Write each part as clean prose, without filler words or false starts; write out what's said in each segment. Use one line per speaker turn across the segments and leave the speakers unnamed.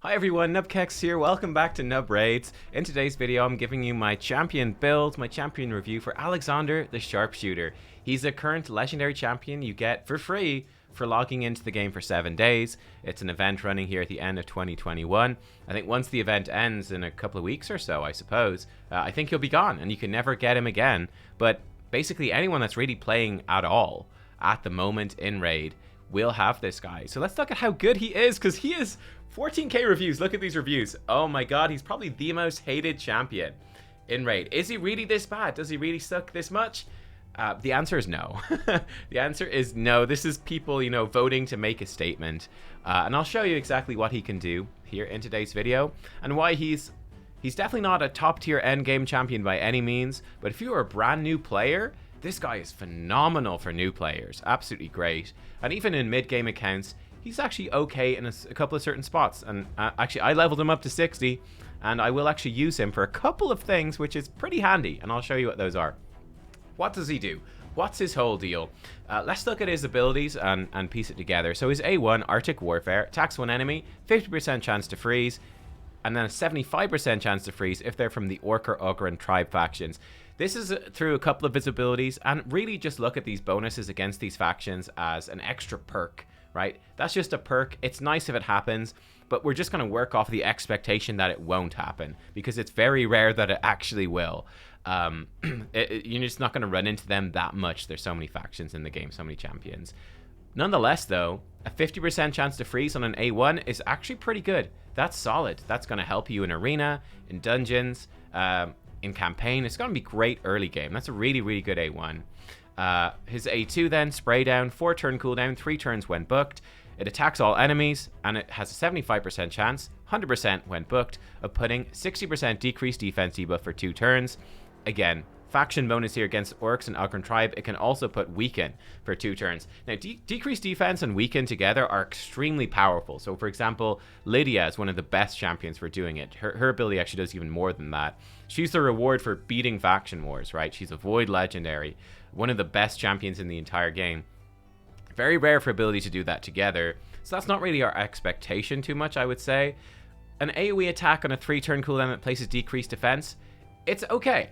Hi everyone, nubkeks here. Welcome back to Nub Raids. In today's video, I'm giving you my champion build, my champion review for Aleksandr the Sharpshooter. He's a current legendary champion you get for free for logging into the game for 7 days. It's an event running here at the end of 2021. I think once the event ends in a couple of weeks or so, I suppose, I think he'll be gone and you can never get him again. But basically anyone that's really playing at all at the moment in Raid will have this guy. So let's look at how good he is, because he is 14k reviews. Look at these reviews. Oh my god, he's probably the most hated champion in Raid. Is he really this bad? Does he really suck this much? The answer is no. The answer is no. This is people, voting to make a statement. And I'll show you exactly what he can do here in today's video and why he's definitely not a top tier endgame champion by any means. But if you are a brand new player, this guy is phenomenal for new players. Absolutely great. And even in mid-game accounts, he's actually okay in a couple of certain spots. And actually, I leveled him up to 60, and I will actually use him for a couple of things, which is pretty handy. And I'll show you what those are. What does he do? What's his whole deal? Let's look at his abilities and piece it together. So his A1, Arctic Warfare, attacks one enemy, 50% chance to freeze, and then a 75% chance to freeze if they're from the Orc or Ugrin tribe factions. This is through a couple of visibilities, and really just look at these bonuses against these factions as an extra perk, right? That's just a perk. It's nice if it happens, but we're just going to work off the expectation that it won't happen, because it's very rare that it actually will. You're just not going to run into them that much. There's so many factions in the game, so many champions. Nonetheless, though, a 50% chance to freeze on an A1 is actually pretty good. That's solid. That's going to help you in arena, in dungeons, in campaign. It's going to be great early game. That's a really, really good A1. His A2 then, spray down, 4 turn cooldown, 3 turns when booked. It attacks all enemies, and it has a 75% chance, 100% when booked, of putting 60% decreased defense debuff for 2 turns. Again, faction bonus here against Orcs and Ugrin tribe. It can also put weaken for 2 turns. Now, decreased defense and weaken together are extremely powerful. So, for example, Lydia is one of the best champions for doing it. Her ability actually does even more than that. She's the reward for beating faction wars, right? She's a Void legendary, one of the best champions in the entire game. Very rare for ability to do that together. So that's not really our expectation too much, I would say. An AoE attack on a 3-turn cooldown that places decreased defense, it's okay.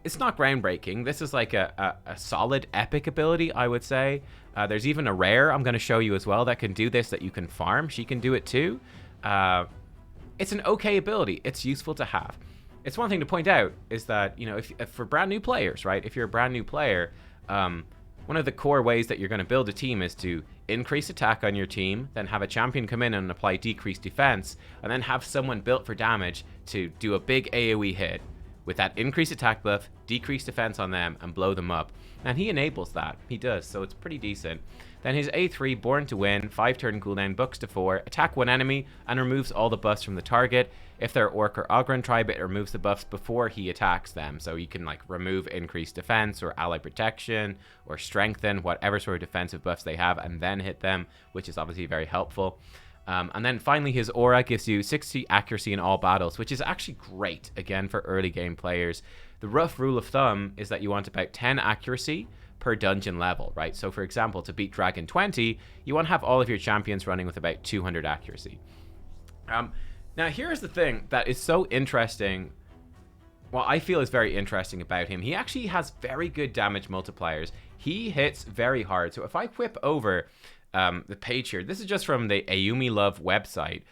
It's not groundbreaking. This is like a solid epic ability, I would say. There's even a rare I'm going to show you as well that can do this, that you can farm. She can do it too. It's an okay ability. It's useful to have. It's one thing to point out is that, if for brand new players, right? If you're a brand new player, one of the core ways that you're going to build a team is to increase attack on your team, then have a champion come in and apply decreased defense, and then have someone built for damage to do a big AoE hit with that increased attack buff, decreased defense on them, and blow them up. And he enables that. He does, so it's pretty decent. Then his A3, Born to Win, 5-turn cooldown, books to 4, attack one enemy, and removes all the buffs from the target. If they're Orc or Ugrin tribe, it removes the buffs before he attacks them. So you can remove increased defense, or ally protection, or strengthen, whatever sort of defensive buffs they have, and then hit them, which is obviously very helpful. And then finally, his aura gives you 60 accuracy in all battles, which is actually great, again, for early game players. The rough rule of thumb is that you want about 10 accuracy per dungeon level, right? So, for example, to beat Dragon 20, you want to have all of your champions running with about 200 accuracy. Now, here's the thing that is so interesting. Well, I feel is very interesting about him. He actually has very good damage multipliers. He hits very hard. So if I whip over the page here, this is just from the Ayumi Love website.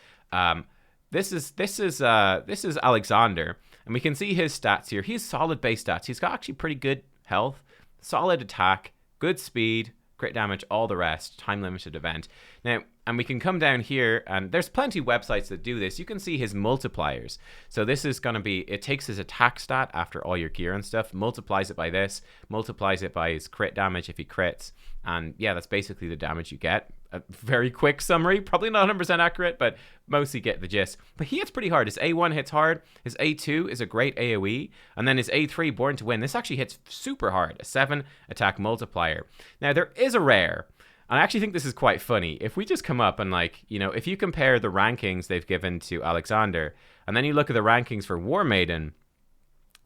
This is Aleksandr, and we can see his stats here. He's solid base stats. He's got actually pretty good health, solid attack, good speed, crit damage, all the rest, time limited event. Now, and we can come down here, and there's plenty of websites that do this. You can see his multipliers. So this is going to be, it takes his attack stat after all your gear and stuff, multiplies it by this, multiplies it by his crit damage if he crits, and yeah, that's basically the damage you get. A very quick summary, probably not 100% accurate, but mostly get the gist. But he hits pretty hard. His A1 hits hard, his A2 is a great AoE, and then his A3, Born to Win, this actually hits super hard, a 7 attack multiplier. Now, there is a rare, and I actually think this is quite funny. If we just come up and if you compare the rankings they've given to Aleksandr, and then you look at the rankings for War Maiden,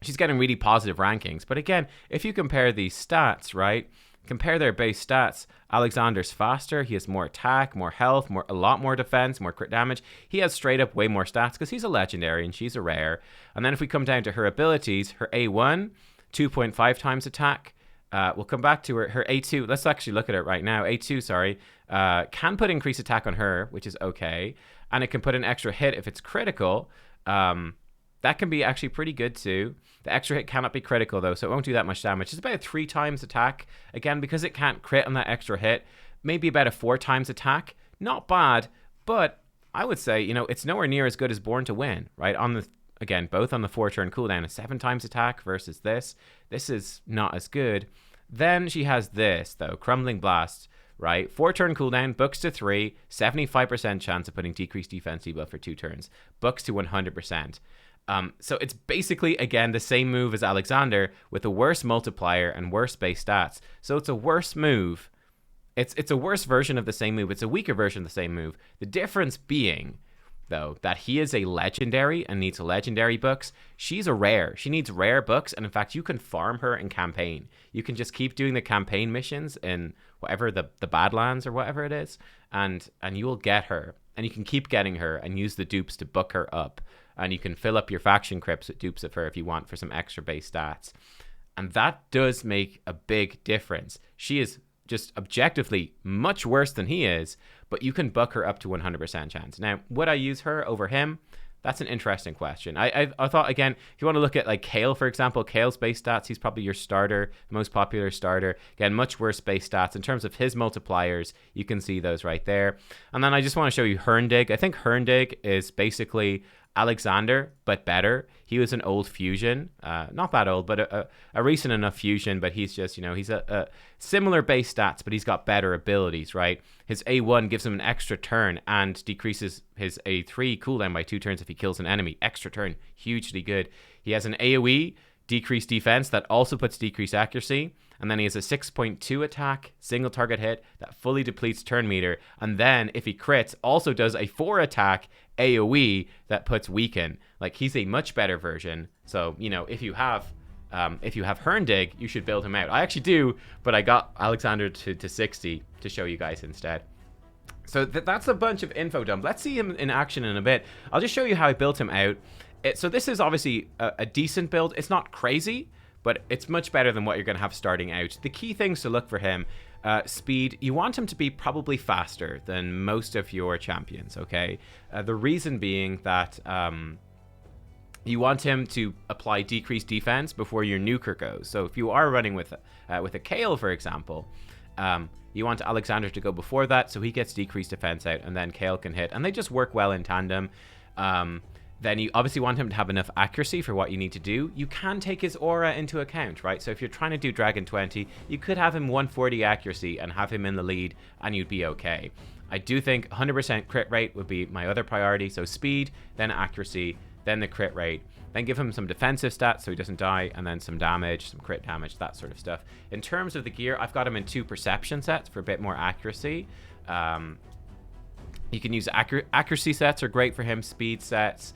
she's getting really positive rankings. But again, if you compare these stats, right, compare their base stats. Alexander's faster. He has more attack, more health, a lot more defense, more crit damage. He has straight up way more stats because he's a legendary and she's a rare. And then if we come down to her abilities, her A1, 2.5 times attack. We'll come back to her A2. Let's actually look at it right now. A2, sorry, can put increased attack on her, which is okay. And it can put an extra hit if it's critical. That can be actually pretty good too. The extra hit cannot be critical though, so it won't do that much damage. It's about 3 times attack. Again, because it can't crit on that extra hit, maybe about a 4 times attack. Not bad, but I would say, you know, it's nowhere near as good as Born to Win, right? Again, both on the 4-turn cooldown, a 7 times attack versus this. This is not as good. Then she has this, though, Crumbling Blast, right? 4-turn cooldown, books to 3, 75% chance of putting decreased defense debuff for 2 turns, books to 100%. So it's basically, again, the same move as Aleksandr with a worse multiplier and worse base stats. So it's a worse move. It's a worse version of the same move. It's a weaker version of the same move. The difference being, though, that he is a legendary and needs legendary books. She's a rare. She needs rare books, and in fact, you can farm her in campaign. You can just keep doing the campaign missions in whatever the Badlands or whatever it is, and you will get her, and you can keep getting her and use the dupes to book her up, and you can fill up your faction crypts with dupes of her if you want for some extra base stats, and that does make a big difference. She is just objectively much worse than he is, but you can buck her up to 100% chance. Now, would I use her over him? That's an interesting question. I thought, again, if you want to look at like Kale, for example, Kale's base stats, he's probably your starter, most popular starter. Again, much worse base stats. In terms of his multipliers, you can see those right there. And then I just want to show you Herndig. I think Herndig is basically Aleksandr, but better. He was an old fusion, not that old, but a recent enough fusion, but he's just, you know, he's a similar base stats, but he's got better abilities, right? His A1 gives him an extra turn and decreases his A3 cooldown by 2 turns if he kills an enemy. Extra turn, hugely good. He has an AoE, decreased defense, that also puts decreased accuracy. And then he has a 6.2 attack, single target hit, that fully depletes turn meter. And then if he crits, also does a 4 attack AoE that puts weaken. Like, he's a much better version. So, you know, if you have Herndig, you should build him out. I actually do, but I got Aleksandr to 60 to show you guys instead. So that's a bunch of info dump. Let's see him in action in a bit. I'll just show you how I built him out. So this is obviously a decent build. It's not crazy, but it's much better than what you're going to have starting out. The key things to look for him, speed. You want him to be probably faster than most of your champions, okay? The reason being that you want him to apply decreased defense before your nuker goes. So if you are running with a Kale, for example, you want Aleksandr to go before that so he gets decreased defense out, and then Kale can hit. And they just work well in tandem. Then you obviously want him to have enough accuracy for what you need to do. You can take his aura into account, right? So if you're trying to do Dragon 20, you could have him 140 accuracy and have him in the lead, and you'd be okay. I do think 100% crit rate would be my other priority. So speed, then accuracy, then the crit rate. Then give him some defensive stats so he doesn't die, and then some damage, some crit damage, that sort of stuff. In terms of the gear, I've got him in 2 perception sets for a bit more accuracy. You can use accuracy sets are great for him, speed sets.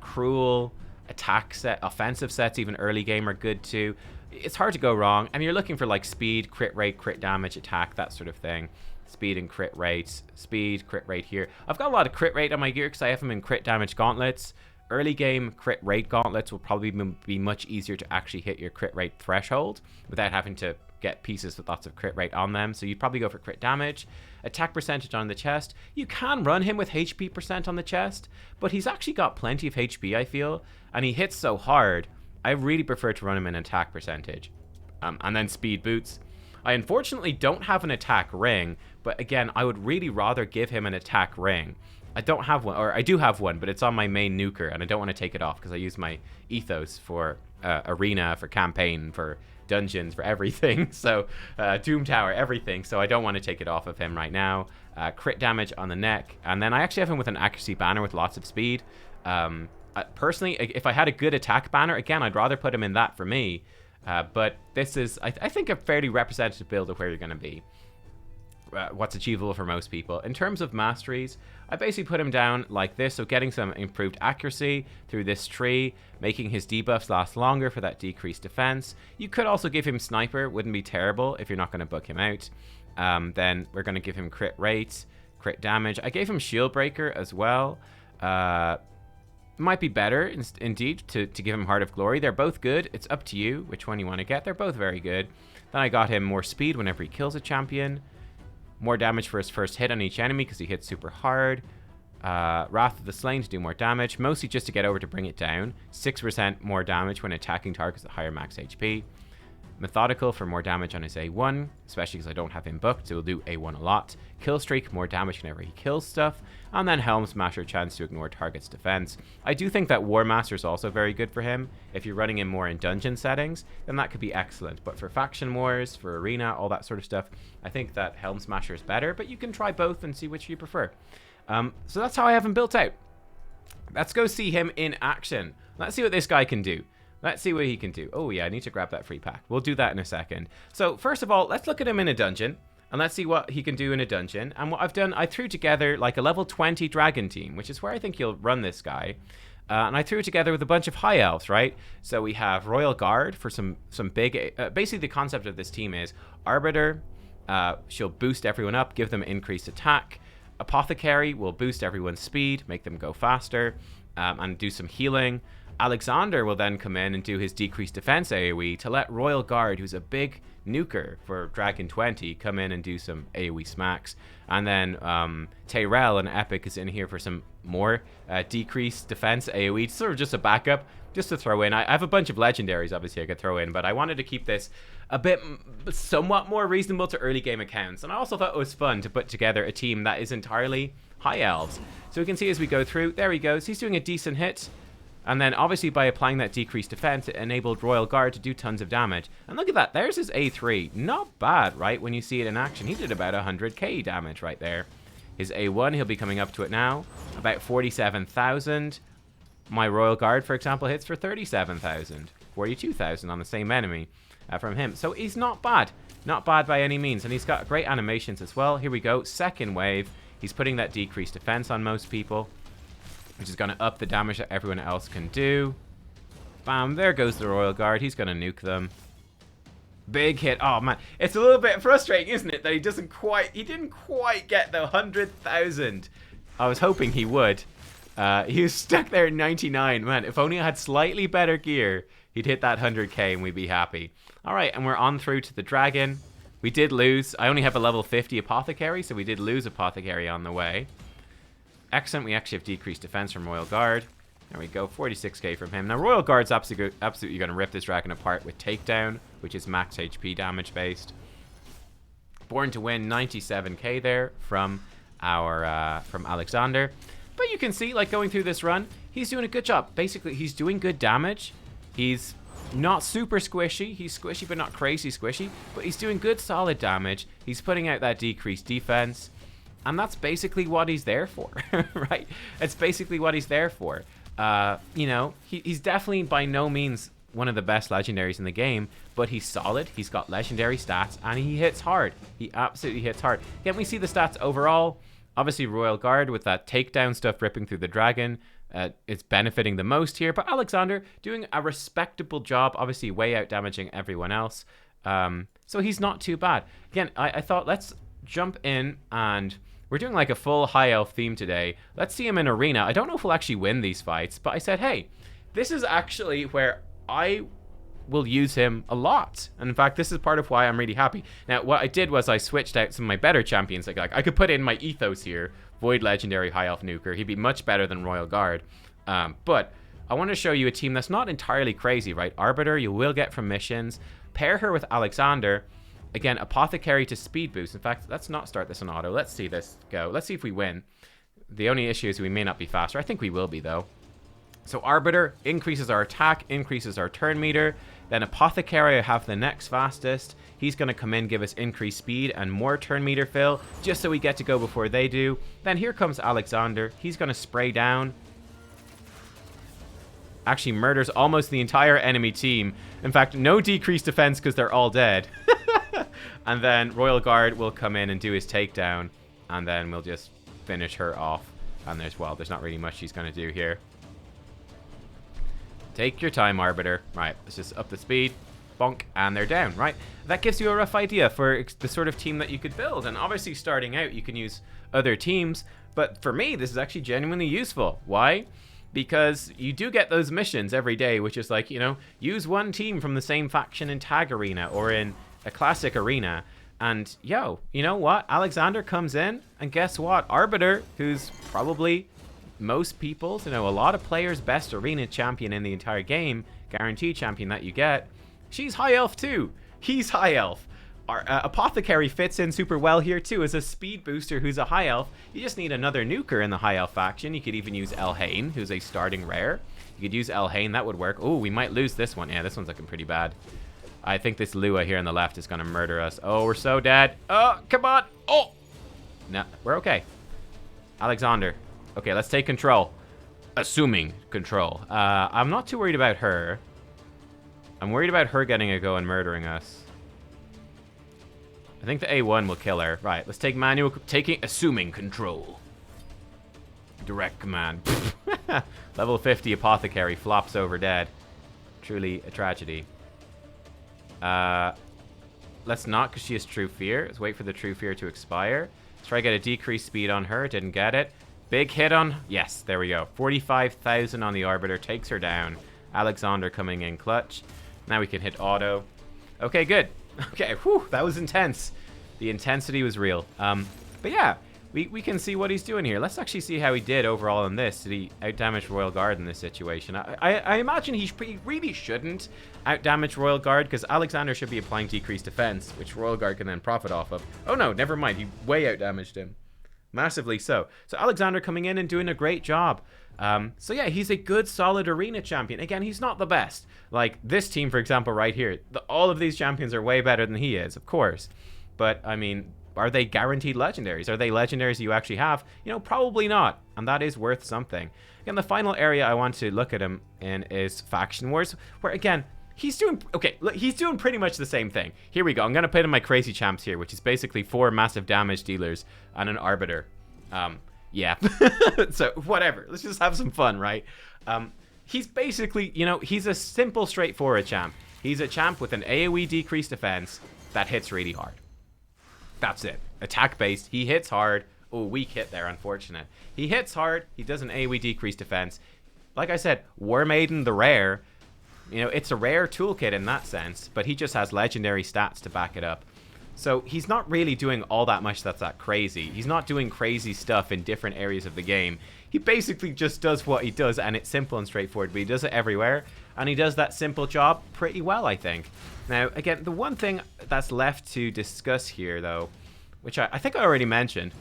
Cruel, attack set, offensive sets, even early game are good too. It's hard to go wrong. And you're looking for like speed, crit rate, crit damage, attack, that sort of thing. Speed and crit rates. Speed, crit rate here. I've got a lot of crit rate on my gear because I have them in crit damage gauntlets. Early game crit rate gauntlets will probably be much easier to actually hit your crit rate threshold without having to get pieces with lots of crit rate on them. So you'd probably go for crit damage. Attack percentage on the chest. You can run him with HP percent on the chest, but he's actually got plenty of HP, I feel, and he hits so hard. I really prefer to run him in attack percentage. And then speed boots. I unfortunately don't have an attack ring, but again, I would really rather give him an attack ring. I don't have one, or I do have one, but it's on my main nuker, and I don't want to take it off because I use my ethos for arena, for campaign, for dungeons, for everything. So Doom Tower, everything. So I don't want to take it off of him right now. Crit damage on the neck, and then I actually have him with an accuracy banner with lots of speed. Personally, if I had a good attack banner, again, I'd rather put him in that for me. But this is, I think, a fairly representative build of where you're going to be. what's achievable for most people. In terms of masteries, I basically put him down like this, so getting some improved accuracy through this tree, making his debuffs last longer for that decreased defense. You could also give him sniper, wouldn't be terrible if you're not going to book him out. Then we're going to give him crit rate, crit damage. I gave him shield breaker as well. Might be better indeed to give him Heart of Glory. They're both good. It's up to you which one you want to get. They're both very good. Then I got him more speed whenever he kills a champion. More damage for his first hit on each enemy because he hits super hard. Wrath of the Slain to do more damage, mostly just to get over to bring it down. 6% more damage when attacking targets at higher max HP. Methodical for more damage on his A1, especially because I don't have him booked, so he'll do A1 a lot. Kill Streak, more damage whenever he kills stuff. And then Helm Smasher, chance to ignore target's defense. I do think that War Master is also very good for him. If you're running him more in dungeon settings, then that could be excellent. But for faction wars, for arena, all that sort of stuff, I think that Helm Smasher is better, but you can try both and see which you prefer. So that's how I have him built out. Let's go see him in action. Let's see what this guy can do. Let's see what he can do. Oh yeah, I need to grab that free pack. We'll do that in a second. So first of all, let's look at him in a dungeon. And let's see what he can do in a dungeon. And what I've done, I threw together like a level 20 dragon team, which is where I think you'll run this guy. And I threw it together with a bunch of high elves, right? So we have Royal Guard for some big... basically, the concept of this team is Arbiter. She'll boost everyone up, give them increased attack. Apothecary will boost everyone's speed, make them go faster, and do some healing. Aleksandr will then come in and do his decreased defense AoE to let Royal Guard, who's a big nuker for Dragon 20, come in and do some AoE smacks. And then Tyrell and Epic is in here for some more decreased defense AoE, sort of just a backup, just to throw in. I have a bunch of legendaries, obviously, I could throw in, but I wanted to keep this a bit somewhat more reasonable to early game accounts. And I also thought it was fun to put together a team that is entirely high elves. So we can see as we go through, there he goes, he's doing a decent hit. And then obviously by applying that decreased defense, it enabled Royal Guard to do tons of damage. And look at that, there's his A3. Not bad, right? When you see it in action, he did about 100k damage right there. His A1, he'll be coming up to it now, about 47,000. My Royal Guard, for example, hits for 37,000. 42,000 on the same enemy from him. So he's not bad. Not bad by any means. And he's got great animations as well. Here we go, second wave. He's putting that decreased defense on most people, which is going to up the damage that everyone else can do. Bam, there goes the Royal Guard. He's going to nuke them. Big hit. Oh, man. It's a little bit frustrating, isn't it, that he didn't quite get the 100,000. I was hoping he would. He was stuck there at 99. Man, if only I had slightly better gear, he'd hit that 100k and we'd be happy. All right, and we're on through to the dragon. We did lose. I only have a level 50 Apothecary, so we did lose Apothecary on the way. Excellent. We actually have decreased defense from Royal Guard. There we go, 46k from him. Now, Royal Guard's absolutely going to rip this dragon apart with Takedown, which is max HP damage based. Born to Win, 97k there from our from Aleksandr. But you can see, like, going through this run, he's doing a good job. Basically, he's doing good damage. He's not super squishy. He's squishy, but not crazy squishy. But he's doing good, solid damage. He's putting out that decreased defense. And that's basically what he's there for, right? It's basically what he's there for. You know, he's definitely by no means one of the best legendaries in the game, but he's solid. He's got legendary stats, and he hits hard. He absolutely hits hard. Can we see the stats overall? Obviously, Royal Guard with that takedown stuff ripping through the dragon. It's benefiting the most here, but Aleksandr doing a respectable job, obviously way out damaging everyone else. So he's not too bad. Again, I thought let's jump in and... We're doing like a full high elf theme today. Let's see him in arena. I don't know if we'll actually win these fights, but I said, hey, this is actually where I will use him a lot. And in fact, this is part of why I'm really happy. Now, what I did was I switched out some of my better champions. Like I could put in my Ethos here, Void Legendary High Elf Nuker. He'd be much better than Royal Guard. But I want to show you a team that's not entirely crazy, right? Arbiter, you will get from missions. Pair her with Aleksandr. Again, Apothecary to speed boost. In fact, let's not start this on auto. Let's see this go. Let's see if we win. The only issue is we may not be faster. I think we will be, though. So Arbiter increases our attack, increases our turn meter. Then Apothecary I have the next fastest. He's going to come in, give us increased speed and more turn meter fill, just so we get to go before they do. Then here comes Aleksandr. He's going to spray down. Actually murders almost the entire enemy team. In fact, no decreased defense because they're all dead. And then Royal Guard will come in and do his takedown, and then we'll just finish her off. And there's not really much she's going to do here. Take your time, Arbiter. Right, let's just up the speed. Bonk, and they're down, right? That gives you a rough idea for the sort of team that you could build. And obviously, starting out, you can use other teams. But for me, this is actually genuinely useful. Why? Because you do get those missions every day, which is like, you know, use one team from the same faction in Tag Arena or in a classic arena. And, yo, you know what? Aleksandr comes in, and guess what? Arbiter, who's probably most people's, you know, a lot of players' best arena champion in the entire game, guaranteed champion that you get, she's high elf too. He's high elf. Our Apothecary fits in super well here too as a speed booster who's a high elf. You just need another nuker in the high elf faction. You could even use Elhain, who's a starting rare. You could use Elhain, that would work. Oh, we might lose this one. Yeah, this one's looking pretty bad. I think this Lua here on the left is going to murder us. Oh, we're so dead. Oh, come on. Oh! No, we're okay. Aleksandr. Okay, let's take control. Assuming control. I'm not too worried about her. I'm worried about her getting a go and murdering us. I think the A1 will kill her. Right, let's take assuming control. Direct command. Level 50 Apothecary flops over dead. Truly a tragedy. Let's not, because she has True Fear. Let's wait for the True Fear to expire. Let's try to get a decreased speed on her. Didn't get it. Big hit on... Yes, there we go. 45,000 on the Arbiter. Takes her down. Aleksandr coming in clutch. Now we can hit auto. Okay, good. Okay, whew, that was intense. The intensity was real. But yeah, we can see what he's doing here. Let's actually see how he did overall in this. Did he outdamage Royal Guard in this situation? I imagine he really shouldn't outdamage Royal Guard, because Aleksandr should be applying decreased defense, which Royal Guard can then profit off of. Oh no, never mind. He way outdamaged him. Massively so. So Aleksandr coming in and doing a great job. So yeah, he's a good, solid arena champion. Again, he's not the best. Like this team, for example, right here. All of these champions are way better than he is, of course. But, I mean, are they guaranteed legendaries? Are they legendaries you actually have? You know, probably not. And that is worth something. Again, the final area I want to look at him in is Faction Wars, where, again, he's doing... Okay, look, he's doing pretty much the same thing. Here we go. I'm going to put in my crazy champs here, which is basically 4 massive damage dealers and an Arbiter. Yeah. So, whatever. Let's just have some fun, right? He's basically, you know, he's a simple, straightforward champ. He's a champ with an AoE decreased defense that hits really hard. That's it. Attack-based. He hits hard. Oh, weak hit there, unfortunate. He hits hard. He does an AoE decreased defense. Like I said, War Maiden the rare. You know, it's a rare toolkit in that sense, but he just has legendary stats to back it up. So he's not really doing all that much that's that crazy. He's not doing crazy stuff in different areas of the game. He basically just does what he does, and it's simple and straightforward, but he does it everywhere, and he does that simple job pretty well, I think. Now, again, the one thing that's left to discuss here, though, which I think I already mentioned,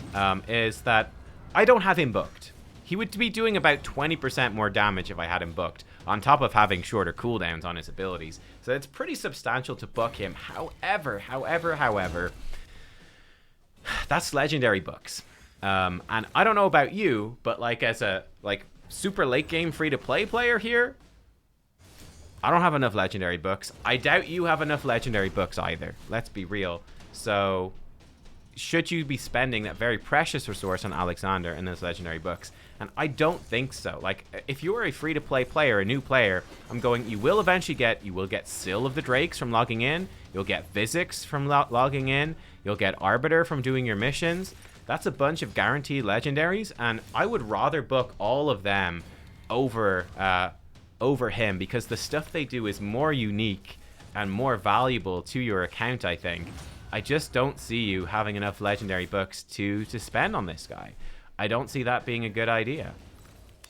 is that I don't have him booked. He would be doing about 20% more damage if I had him booked, on top of having shorter cooldowns on his abilities. So it's pretty substantial to book him. However, that's legendary books. And I don't know about you, but like as a super late game free to play player here, I don't have enough legendary books. I doubt you have enough legendary books either. Let's be real. So should you be spending that very precious resource on Aleksandr and those legendary books? And I don't think so. Like, if you are a free-to-play player, a new player, you will eventually get Sill of the Drakes from logging in. You'll get Vizix from logging in. You'll get Arbiter from doing your missions. That's a bunch of guaranteed legendaries, and I would rather book all of them over him, because the stuff they do is more unique and more valuable to your account, I think. I just don't see you having enough legendary books to spend on this guy. I don't see that being a good idea.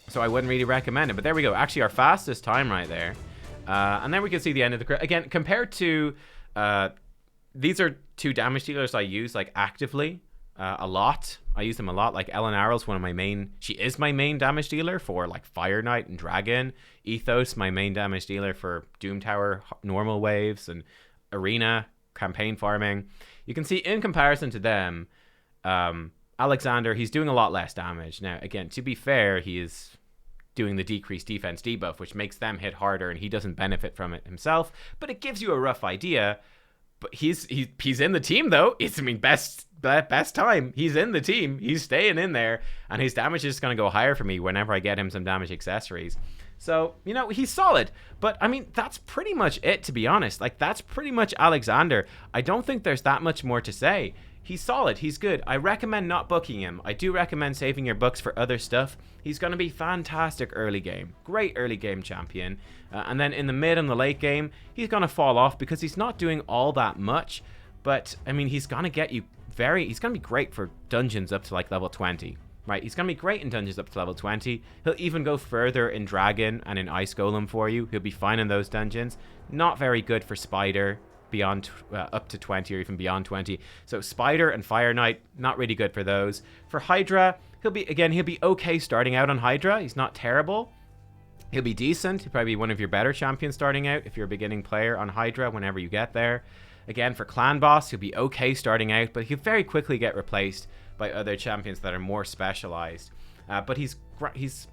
So I wouldn't really recommend it. But there we go. Actually, our fastest time right there. And then we can see the end of the... Again, compared to... these are 2 damage dealers I use, like, actively a lot. I use them a lot. Like, Ellen Arrow's one of my main... She is my main damage dealer for, like, Fire Knight and Dragon. Ethos, my main damage dealer for Doom Tower, normal waves, and Arena, campaign farming. You can see, in comparison to them... Aleksandr, he's doing a lot less damage. Now, again, to be fair, he is doing the decreased defense debuff, which makes them hit harder, and he doesn't benefit from it himself. But it gives you a rough idea. But he's in the team though. It's, I mean, best time. He's in the team. He's staying in there, and his damage is going to go higher for me whenever I get him some damage accessories. So, you know, he's solid. But, I mean, that's pretty much it, to be honest. Like, that's pretty much Aleksandr. I don't think there's that much more to say. He's solid. He's good. I recommend not booking him. I do recommend saving your books for other stuff. He's going to be fantastic early game. Great early game champion. And then in the mid and the late game, he's going to fall off because he's not doing all that much. But, I mean, he's going to get you he's going to be great for dungeons up to, like, level 20. Right, he's going to be great in dungeons up to level 20. He'll even go further in Dragon and in Ice Golem for you. He'll be fine in those dungeons. Not very good for Spider beyond up to 20 or even beyond 20. So Spider and Fire Knight, not really good for those. For Hydra, he'll be okay starting out on Hydra. He's not terrible. He'll be decent. He'll probably be one of your better champions starting out if you're a beginning player on Hydra whenever you get there. Again, for Clan Boss, he'll be okay starting out, but he'll very quickly get replaced by other champions that are more specialized. But he's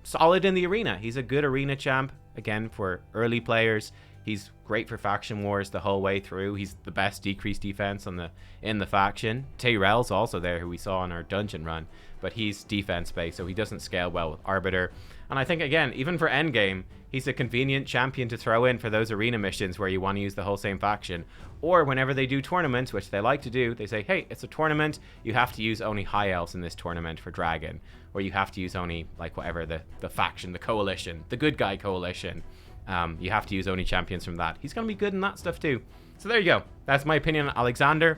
solid in the arena. He's a good arena champ. Again, for early players, he's great for faction wars the whole way through. He's the best decreased defense in the faction. Tyrell's also there, who we saw on our dungeon run, but he's defense based, so he doesn't scale well with Arbiter. And I think, again, even for endgame, he's a convenient champion to throw in for those arena missions where you want to use the whole same faction. Or whenever they do tournaments, which they like to do, they say, hey, it's a tournament, you have to use only high elves in this tournament for Dragon. Or you have to use only, like, whatever, the faction, the coalition, the good guy coalition. You have to use only champions from that. He's going to be good in that stuff too. So there you go. That's my opinion on Aleksandr.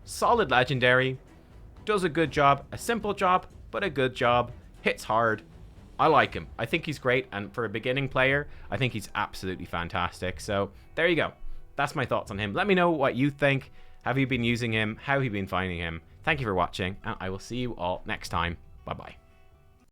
Solid legendary. Does a good job. A simple job, but a good job. Hits hard. I like him. I think he's great, and for a beginning player, I think he's absolutely fantastic. So there you go. That's my thoughts on him. Let me know what you think. Have you been using him? How have you been finding him? Thank you for watching, and I will see you all next time. Bye-bye.